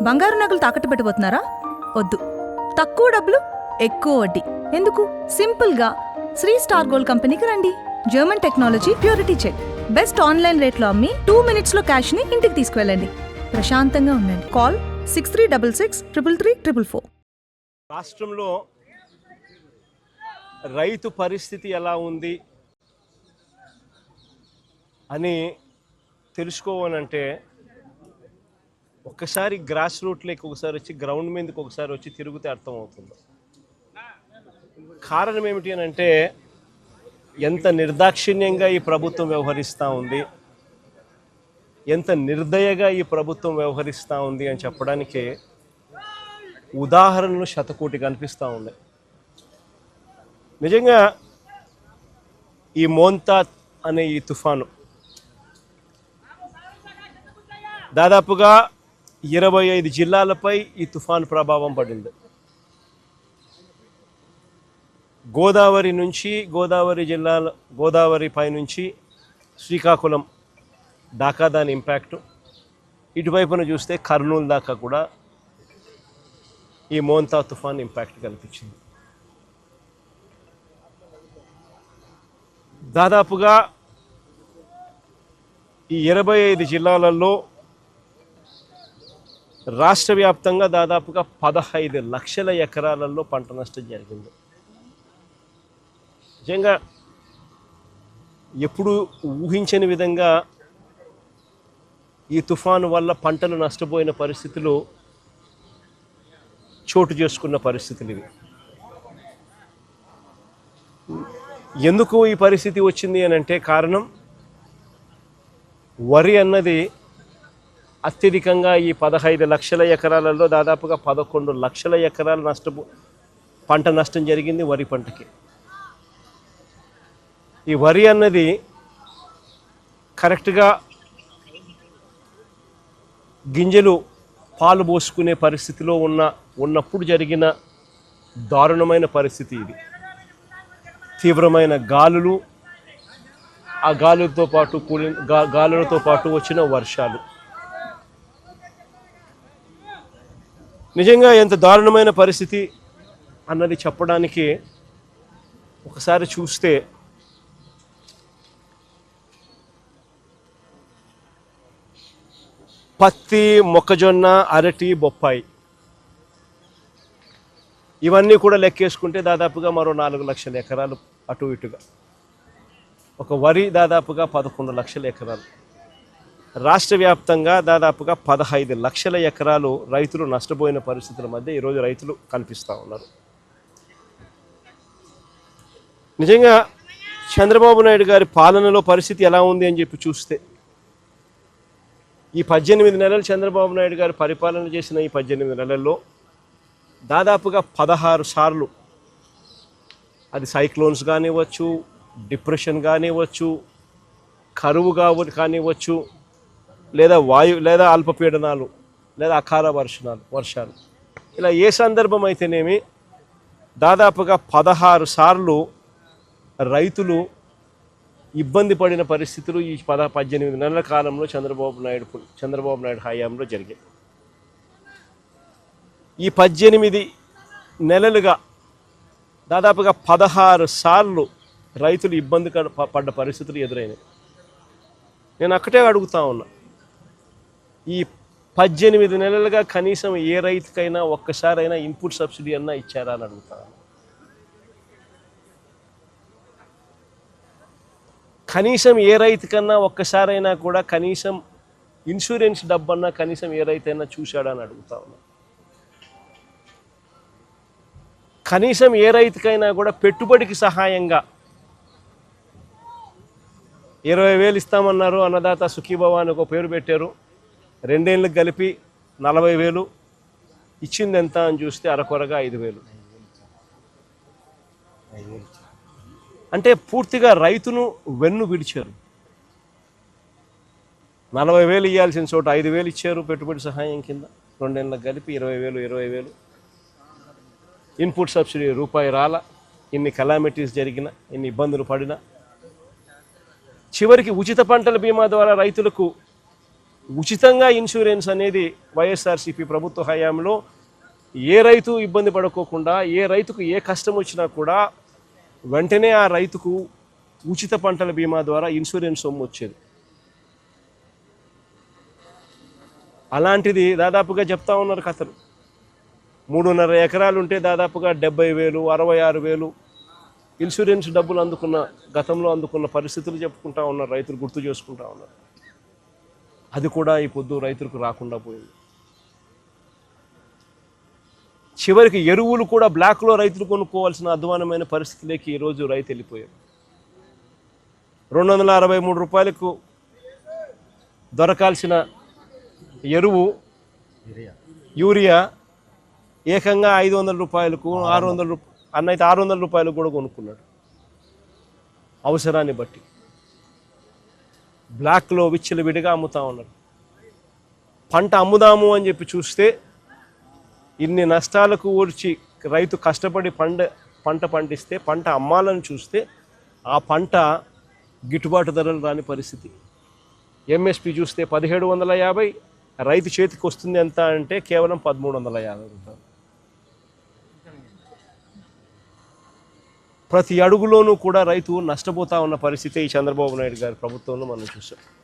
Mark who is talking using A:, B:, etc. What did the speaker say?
A: బంగారు నగలు తాకట్టు పెట్టబోతున్నారా? వద్దు. తక్కువ డబ్బులు, ఎక్కువ వడ్డీ. ఎందుకు? సింపుల్గా శ్రీ స్టార్ గోల్డ్ కంపెనీకి రండి. German technology, purity check. Best online రేట్లో అమ్మి 2 minutesలో క్యాష్ని ఇంటికి తీసుకువెళ్ళండి. ప్రశాంతంగా ఉండండి. కాల్ 6366 333
B: రాష్ట్రంలో రైతు పరిస్థితి ఎలా ఉంది అని తెలుసుకోవాలంటే ఒక్కసారి గ్రాస్ రూట్లోకి ఒకసారి వచ్చి గ్రౌండ్ మీదకి ఒకసారి వచ్చి తిరిగితే అర్థమవుతుంది. కారణం ఏమిటి అని అంటే ఎంత నిర్దాక్షిణ్యంగా ఈ ప్రభుత్వం వ్యవహరిస్తూ ఉంది, ఎంత నిర్దయగా ఈ ప్రభుత్వం వ్యవహరిస్తూ ఉంది అని చెప్పడానికి ఉదాహరణలు శతకోటి కనిపిస్తూ ఉన్నాయి. నిజంగా ఈ మోంతా అనే ఈ తుఫాను దాదాపుగా 25 జిల్లాలపై ఈ తుఫాను ప్రభావం పడింది. గోదావరి నుంచి గోదావరి పై నుంచి శ్రీకాకుళం దాకా దాని ఇంపాక్టు, ఇటువైపున చూస్తే కర్నూలు దాకా కూడా ఈ మోంతా తుఫాన్ ఇంపాక్ట్ కనిపించింది. దాదాపుగా ఈ 25 జిల్లాలలో రాష్ట్ర వ్యాప్తంగా దాదాపుగా 15 లక్షల ఎకరాలలో పంట నష్టం జరిగింది. నిజంగా ఎప్పుడు ఊహించని విధంగా ఈ తుఫాను వల్ల పంటలు నష్టపోయిన పరిస్థితులు చోటు చేసుకున్న పరిస్థితులు ఇవి. ఎందుకు ఈ పరిస్థితి వచ్చింది అని అంటే కారణం వరి అన్నది అత్యధికంగా ఈ 15 లక్షల ఎకరాలలో దాదాపుగా 11 లక్షల ఎకరాల పంట నష్టం జరిగింది వరి పంటకి. ఈ వరి అన్నది కరెక్ట్గా గింజలు పాలు పోసుకునే పరిస్థితిలో ఉన్నప్పుడు జరిగిన దారుణమైన పరిస్థితి ఇది. తీవ్రమైన గాలులు, ఆ గాలులతో పాటు వచ్చిన వర్షాలు నిజంగా ఎంత దారుణమైన పరిస్థితి అన్నది చెప్పడానికి ఒకసారి చూస్తే పత్తి, మొక్కజొన్న, అరటి, బొప్పాయి ఇవన్నీ కూడా లెక్కేసుకుంటే దాదాపుగా మరో 4 లక్షల ఎకరాలు అటు ఇటుగా. ఒక వరి దాదాపుగా 11 లక్షల ఎకరాలు. రాష్ట్ర వ్యాప్తంగా దాదాపుగా 15 లక్షల ఎకరాలు రైతులు నష్టపోయిన పరిస్థితుల మధ్య ఈరోజు రైతులు కనిపిస్తూ ఉన్నారు. నిజంగా చంద్రబాబు నాయుడు గారి పాలనలో పరిస్థితి ఎలా ఉంది అని చెప్పి చూస్తే ఈ 18 నెలలు చంద్రబాబు నాయుడు గారు పరిపాలన చేసిన ఈ 18 నెలల్లో దాదాపుగా 16 సార్లు అది సైక్లోన్స్ కానివ్వచ్చు, డిప్రెషన్ కానివ్వచ్చు, కరువు కానివ్వచ్చు, లేదా అల్పపీడనాలు, లేదా అకాల వర్షాలు ఇలా ఏ సందర్భం అయితేనేమి దాదాపుగా 16 సార్లు రైతులు ఇబ్బంది పడిన పరిస్థితులు ఈ 18 నెలల కాలంలో చంద్రబాబు నాయుడు హయాంలో జరిగాయి. ఈ 18 నెలలుగా దాదాపుగా 16 సార్లు రైతులు ఇబ్బంది పడ్డ పరిస్థితులు ఎదురైనాయి. నేను అక్కడే అడుగుతా ఉన్నా, ఈ 18 నెలలుగా కనీసం ఏ రైతుకైనా ఒక్కసారైనా ఇన్పుట్ సబ్సిడీ అన్నా ఇచ్చారా అని అడుగుతా. కనీసం ఏ రైతుకన్నా ఒక్కసారైనా కూడా కనీసం ఇన్సూరెన్స్ డబ్బన్నా కనీసం ఏ రైతైనా చూశాడా అని అడుగుతా ఉన్నా. కనీసం ఏ రైతుకైనా కూడా పెట్టుబడికి సహాయంగా 20,000 ఇస్తామన్నారు, అన్నదాత సుఖీభవ అని ఒక పేరు పెట్టారు. 2 ఏళ్ళకి కలిపి 40,000 ఇచ్చింది ఎంత అని చూస్తే అరకొరగా 5,000. అంటే పూర్తిగా రైతును వెన్ను విడిచారు. 40,000 ఇవ్వాల్సిన చోట 5,000 ఇచ్చారు పెట్టుబడి సహాయం కింద. 2 ఏళ్ళకి కలిపి 20,000. ఇన్పుట్ సబ్సిడీ రూపాయి రాల. ఇన్ని కలామిటీస్ జరిగిన, ఇన్ని ఇబ్బందులు పడినా చివరికి ఉచిత పంటల బీమా ద్వారా రైతులకు ఉచితంగా ఇన్సూరెన్స్ అనేది వైఎస్ఆర్సీపీ ప్రభుత్వ హయాంలో ఏ రైతు ఇబ్బంది పడుకోకుండా, ఏ రైతుకు ఏ కష్టం వచ్చినా కూడా వెంటనే ఆ రైతుకు ఉచిత పంటల బీమా ద్వారా ఇన్సూరెన్స్ సొమ్ము వచ్చేది. అలాంటిది దాదాపుగా చెప్తా ఉన్నారు కథలు. 3.5 ఎకరాలు ఉంటే దాదాపుగా 70,000, 66,000 ఇన్సూరెన్స్ డబ్బులు గతంలో అందుకున్న పరిస్థితులు చెప్పుకుంటా ఉన్నారు, రైతులు గుర్తు చేసుకుంటా ఉన్నారు. అది కూడా ఈ పొద్దు రైతులకు రాకుండా పోయింది. చివరికి ఎరువులు కూడా బ్లాక్లో రైతులు కొనుక్కోవాల్సిన అధ్వానమైన పరిస్థితిలోకి ఈరోజు రైతు వెళ్ళిపోయారు. 263 రూపాయలకు దొరకాల్సిన ఎరువు యూరియా ఏకంగా 500 రూపాయలకు, 600 రూపాయలు అన్నైతే 600 రూపాయలకు కూడా కొనుక్కున్నాడు. అవసరాన్ని బట్టి బ్లాక్లో విచ్చలవిడిగా అమ్ముతా ఉన్నారు. పంట అమ్ముదాము అని చెప్పి చూస్తే ఇన్ని నష్టాలకు ఊర్చి రైతు కష్టపడి పంట పండిస్తే పంట అమ్మాలని చూస్తే ఆ పంట గిట్టుబాటు ధరలు రాని పరిస్థితి. ఎంఎస్పి చూస్తే 1750, రైతు చేతికి వస్తుంది ఎంత అంటే కేవలం 1350 రూపాయలు. ప్రతి అడుగులోనూ కూడా రైతు నష్టపోతా ఉన్న పరిస్థితి ఈ చంద్రబాబు నాయుడు గారి ప్రభుత్వంలో మనం చూసాం.